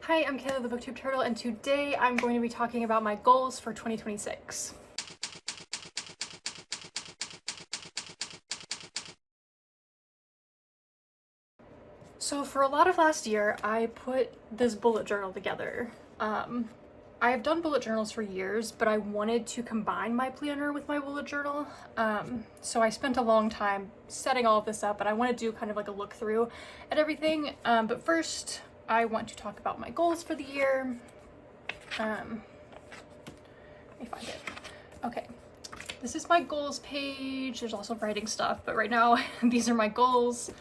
Hi, I'm Kayla the Booktube Turtle, and today I'm going to be talking about my goals for 2026. So for a lot of last year, I put this bullet journal together. I have done bullet journals for years, but I wanted to combine my planner with my bullet journal. So I spent a long time setting all of this up, and I want to do kind of like a look through at everything. But first, I want to talk about my goals for the year. Let me find it. Okay, this is my goals page. There's also writing stuff, but right now these are my goals.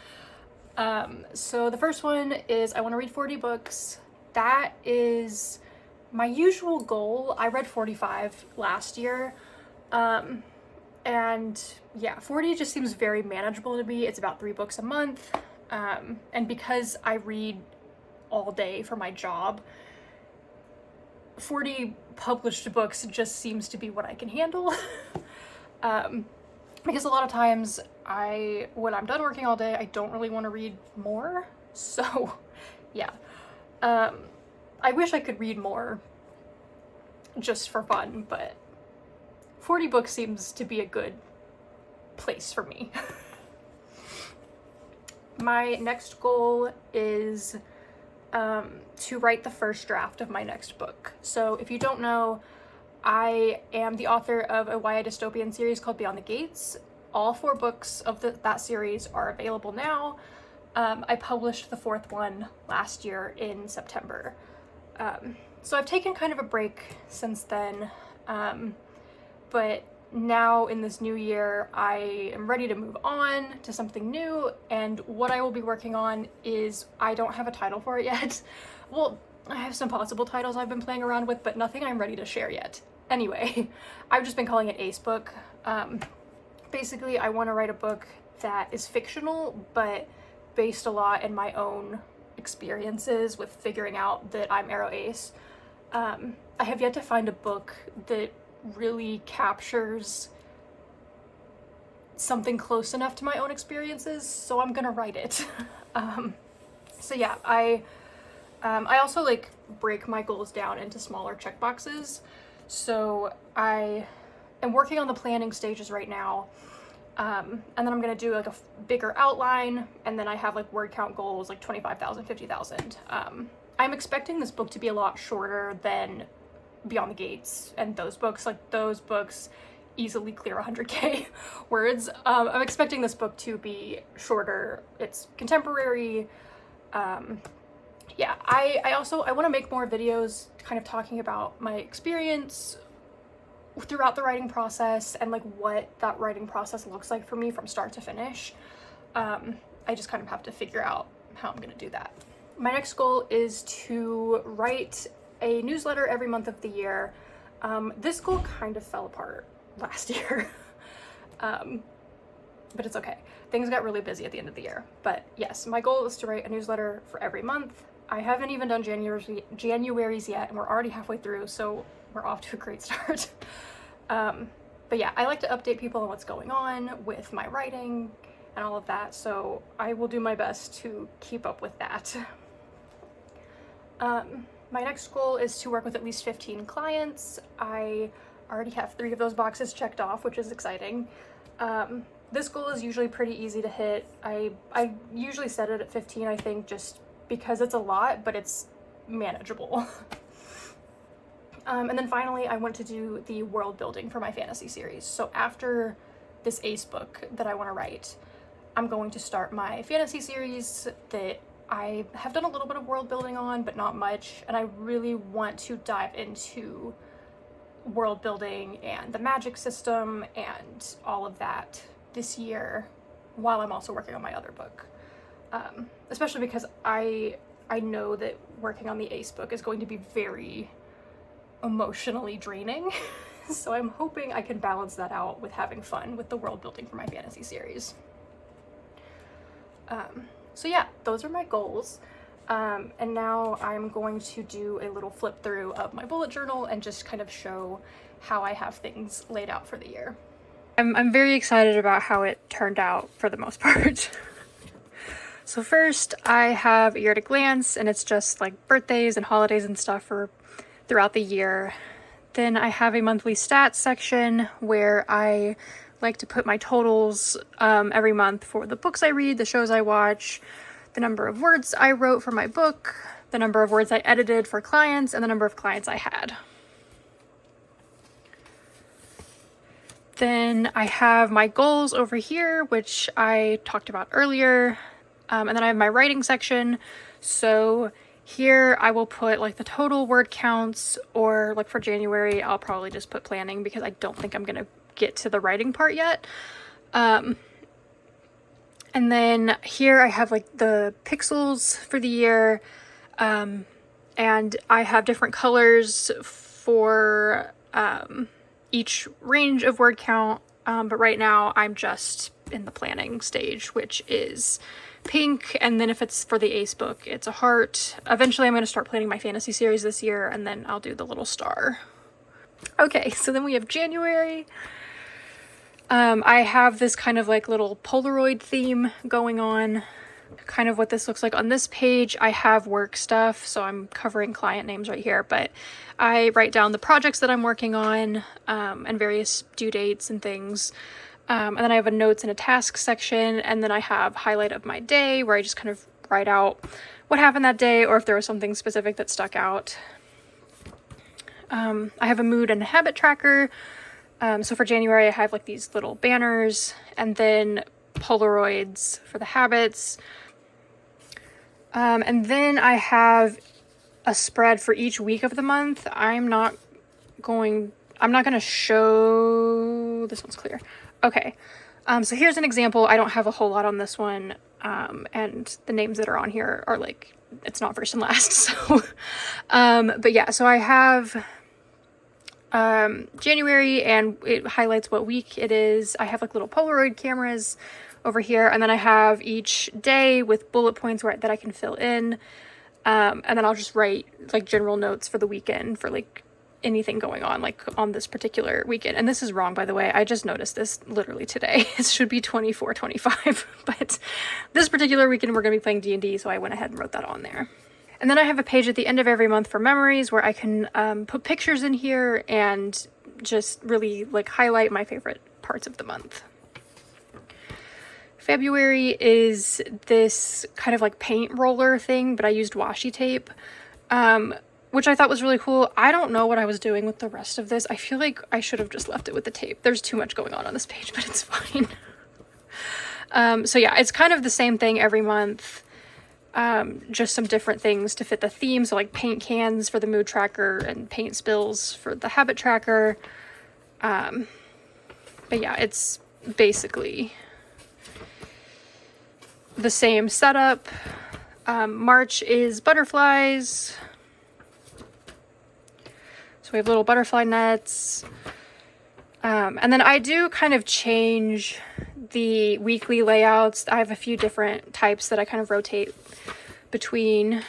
So the first one is I want to read 40 books. That is my usual goal. I read 45 last year. And yeah, 40 just seems very manageable to me. It's about 3 books a month. And because I read all day for my job, 40 published books just seems to be what I can handle. Because a lot of times when I'm done working all day, I don't really want to read more. So yeah, I wish I could read more just for fun, but 40 books seems to be a good place for me. My next goal is to write the first draft of my next book. So if you don't know, I am the author of a YA dystopian series called Beyond the Gates. All 4 books of that series are available now. I published the 4th one last year in September. So I've taken kind of a break since then, but now in this new year, I am ready to move on to something new, and what I will be working on is, I don't have a title for it yet. Well, I have some possible titles I've been playing around with, but nothing I'm ready to share yet. Anyway, I've just been calling it Ace Book. Basically, I want to write a book that is fictional, but based a lot in my own experiences with figuring out that I'm Aro Ace. I have yet to find a book that really captures something close enough to my own experiences, so I'm gonna write it. So yeah, I also like break my goals down into smaller checkboxes. So I am working on the planning stages right now, and then I'm gonna do like a bigger outline, and then I have like word count goals like 25,000, 50,000. I'm expecting this book to be a lot shorter than Beyond the Gates and those books. Like, those books easily clear 100k words. I'm expecting this book to be shorter. It's contemporary. Yeah, I want to make more videos kind of talking about my experience throughout the writing process and like what that writing process looks like for me from start to finish. I just kind of have to figure out how I'm gonna do that. My next goal is to write a newsletter every month of the year. This goal kind of fell apart last year, but it's okay. Things got really busy at the end of the year. But yes, my goal is to write a newsletter for every month. I haven't even done January's yet, and we're already halfway through, so we're off to a great start. But yeah, I like to update people on what's going on with my writing and all of that, so I will do my best to keep up with that. My next goal is to work with at least 15 clients. I already have 3 of those boxes checked off, which is exciting. This goal is usually pretty easy to hit. I usually set it at 15, I think, just because it's a lot, but it's manageable. And then finally, I want to do the world building for my fantasy series. So after this Ace book that I want to write, I'm going to start my fantasy series that I have done a little bit of world building on, but not much, and I really want to dive into world building and the magic system and all of that this year, while I'm also working on my other book. Especially because I know that working on the Ace book is going to be very emotionally draining. So I'm hoping I can balance that out with having fun with the world building for my fantasy series. So yeah, those are my goals. And now I'm going to do a little flip through of my bullet journal and just kind of show how I have things laid out for the year. I'm very excited about how it turned out for the most part. So first I have a year at a glance, and it's just like birthdays and holidays and stuff for throughout the year. Then I have a monthly stats section where I like to put my totals every month for the books I read, the shows I watch, the number of words I wrote for my book, the number of words I edited for clients, and the number of clients I had. Then I have my goals over here, which I talked about earlier. And then I have my writing section. So here I will put like the total word counts, or like for January, I'll probably just put planning because I don't think I'm going to get to the writing part yet. And then here I have like the pixels for the year. And I have different colors for each range of word count. But right now I'm just in the planning stage, which is pink, and then if it's for the Ace book, it's a heart. Eventually I'm going to start planning my fantasy series this year, and then I'll do the little star. Okay, so then we have January. I have this kind of like little Polaroid theme going on. Kind of what this looks like on this page. I have work stuff, so I'm covering client names right here, but I write down the projects that I'm working on, and various due dates and things. And then I have a notes and a task section, and then I have highlight of my day where I just kind of write out what happened that day, or if there was something specific that stuck out. I have a mood and a habit tracker. So for January, I have like these little banners, and then Polaroids for the habits. And then I have a spread for each week of the month. I'm not going to show, this one's clear. Okay, so here's an example. I don't have a whole lot on this one, and the names that are on here are like, it's not first and last, so, but yeah, so I have, January, and it highlights what week it is. I have like little Polaroid cameras over here, and then I have each day with bullet points that I can fill in, and then I'll just write like general notes for the weekend for like anything going on like on this particular weekend. And this is wrong, by the way. I just noticed this literally today. It should be 24-25, but this particular weekend we're going to be playing D&D, so I went ahead and wrote that on there. And then I have a page at the end of every month for memories where I can put pictures in here and just really like highlight my favorite parts of the month. February is this kind of like paint roller thing, but I used washi tape, which I thought was really cool. I don't know what I was doing with the rest of this. I feel like I should have just left it with the tape. There's too much going on this page, but it's fine. So yeah, it's kind of the same thing every month. Just some different things to fit the theme. So like paint cans for the mood tracker and paint spills for the habit tracker. But yeah, it's basically the same setup. March is butterflies. So we have little butterfly nets. And then I do kind of change the weekly layouts. I have a few different types that I kind of rotate between.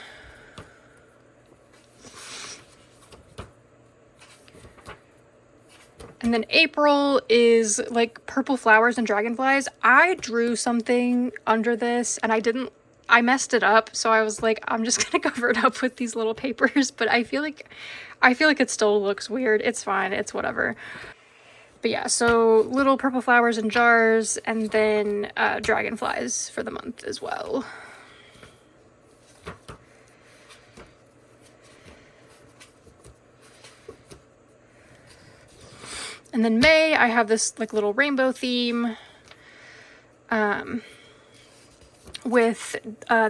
And then April is like purple flowers and dragonflies. I drew something under this and I messed it up. So I was like, I'm just gonna cover it up with these little papers, but I feel like it still looks weird. It's fine, it's whatever. But yeah, so little purple flowers in jars, and then dragonflies for the month as well. And then May, I have this like little rainbow theme with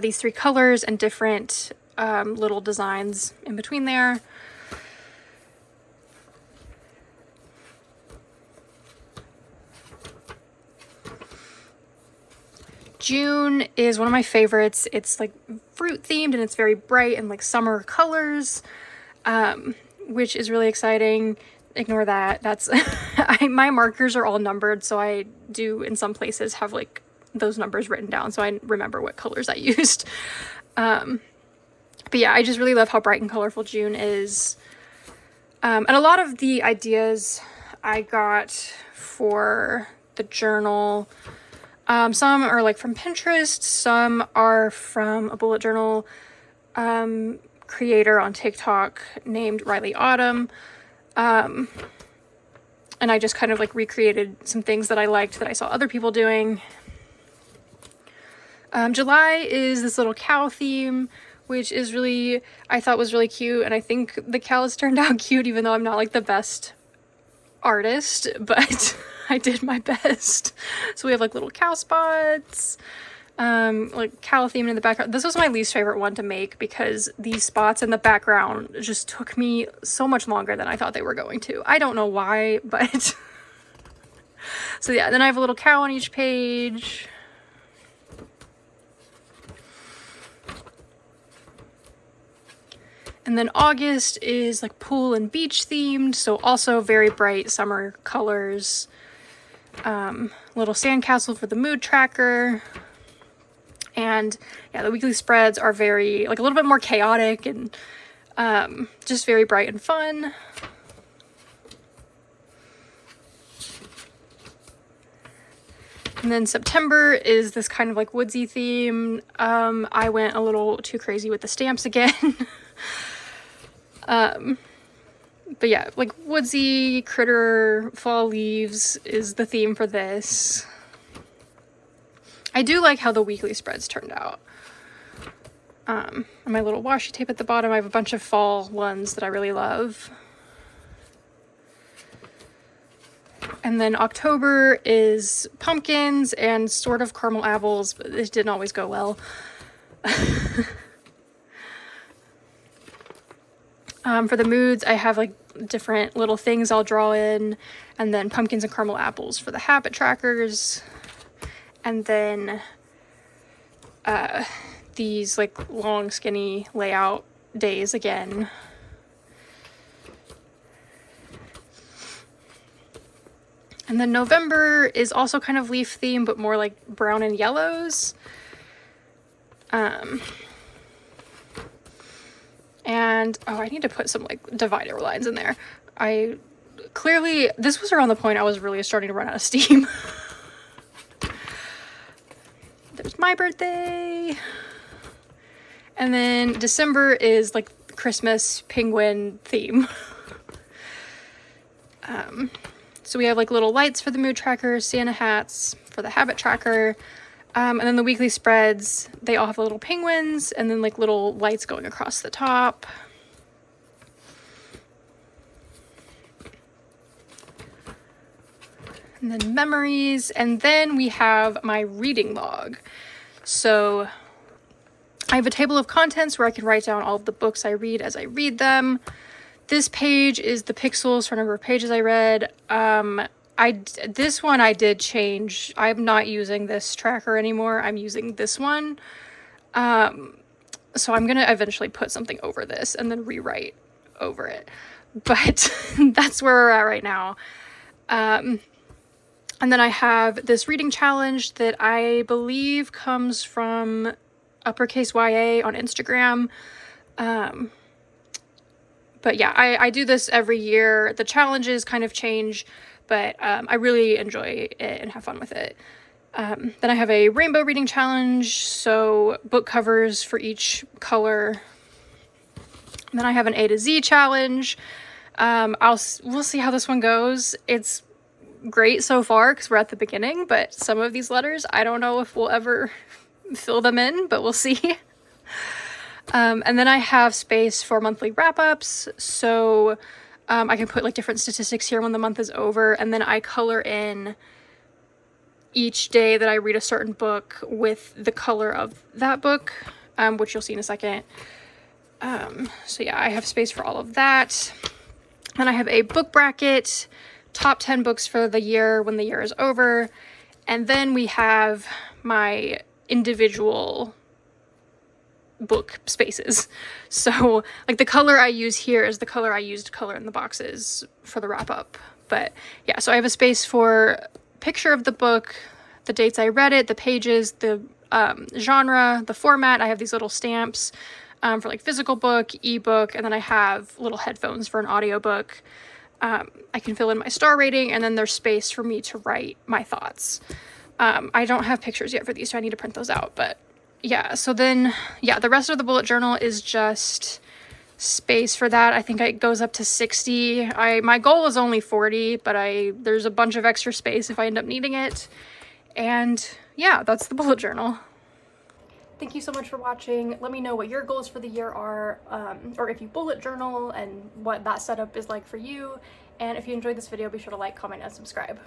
these 3 colors and different little designs in between there. June is one of my favorites. It's like fruit themed and it's very bright and like summer colors, which is really exciting. Ignore that. That's my markers are all numbered, so I do in some places have like those numbers written down so I remember what colors I used. But yeah, I just really love how bright and colorful June is. And a lot of the ideas I got for the journal Some are like from Pinterest, some are from a bullet journal creator on TikTok named Riley Autumn. And I just kind of like recreated some things that I liked that I saw other people doing. July is this little cow theme, which is really, I thought was really cute, and I think the cows turned out cute, even though I'm not like the best artist, but I did my best. So we have like little cow spots, like cow themed in the background. This was my least favorite one to make because these spots in the background just took me so much longer than I thought they were going to. I don't know why, but so yeah, then I have a little cow on each page. And then August is like pool and beach themed, so also very bright summer colors. Little sandcastle for the mood tracker. And yeah, the weekly spreads are very, like a little bit more chaotic and just very bright and fun. And then September is this kind of like woodsy theme. I went a little too crazy with the stamps again. But yeah, like woodsy, critter, fall leaves is the theme for this. I do like how the weekly spreads turned out. And my little washi tape at the bottom, I have a bunch of fall ones that I really love. And then October is pumpkins and sort of caramel apples, but it didn't always go well. For the moods, I have like different little things I'll draw in, and then pumpkins and caramel apples for the habit trackers, and then these like long skinny layout days again. And then November is also kind of leaf theme, but more like brown and yellows. And, oh, I need to put some like divider lines in there. This was around the point I was really starting to run out of steam. There's my birthday. And then December is like Christmas penguin theme. So we have like little lights for the mood tracker, Santa hats for the habit tracker. And then the weekly spreads, they all have little penguins and then like little lights going across the top. And then memories, and then we have my reading log. So I have a table of contents where I can write down all of the books I read as I read them. This page is the pixels for number of pages I read. This one I did change. I'm not using this tracker anymore. I'm using this one. So I'm gonna eventually put something over this and then rewrite over it. But that's where we're at right now. And then I have this reading challenge that I believe comes from Uppercase YA on Instagram. But yeah, I do this every year. The challenges kind of change, but I really enjoy it and have fun with it. Then I have a rainbow reading challenge, so book covers for each color. And then I have an A to Z challenge. We'll see how this one goes. It's great so far because we're at the beginning, but some of these letters, I don't know if we'll ever fill them in, but we'll see. And then I have space for monthly wrap-ups, so I can put like different statistics here when the month is over, and then I color in each day that I read a certain book with the color of that book, which you'll see in a second. So yeah, I have space for all of that. Then I have a book bracket, top 10 books for the year when the year is over, and then we have my individual book spaces. So like the color I use here is the color I used to color in the boxes for the wrap up. But yeah, so I have a space for picture of the book, the dates I read it, the pages, the genre, the format. I have these little stamps for like physical book, ebook, and then I have little headphones for an audiobook. I can fill in my star rating, and then there's space for me to write my thoughts. I don't have pictures yet for these, so I need to print those out, but yeah. So then, yeah, the rest of the bullet journal is just space for that. I think it goes up to 60. My goal is only 40, but there's a bunch of extra space if I end up needing it. And yeah, that's the bullet journal. Thank you so much for watching. Let me know what your goals for the year are, or if you bullet journal and what that setup is like for you. And if you enjoyed this video, be sure to like, comment, and subscribe.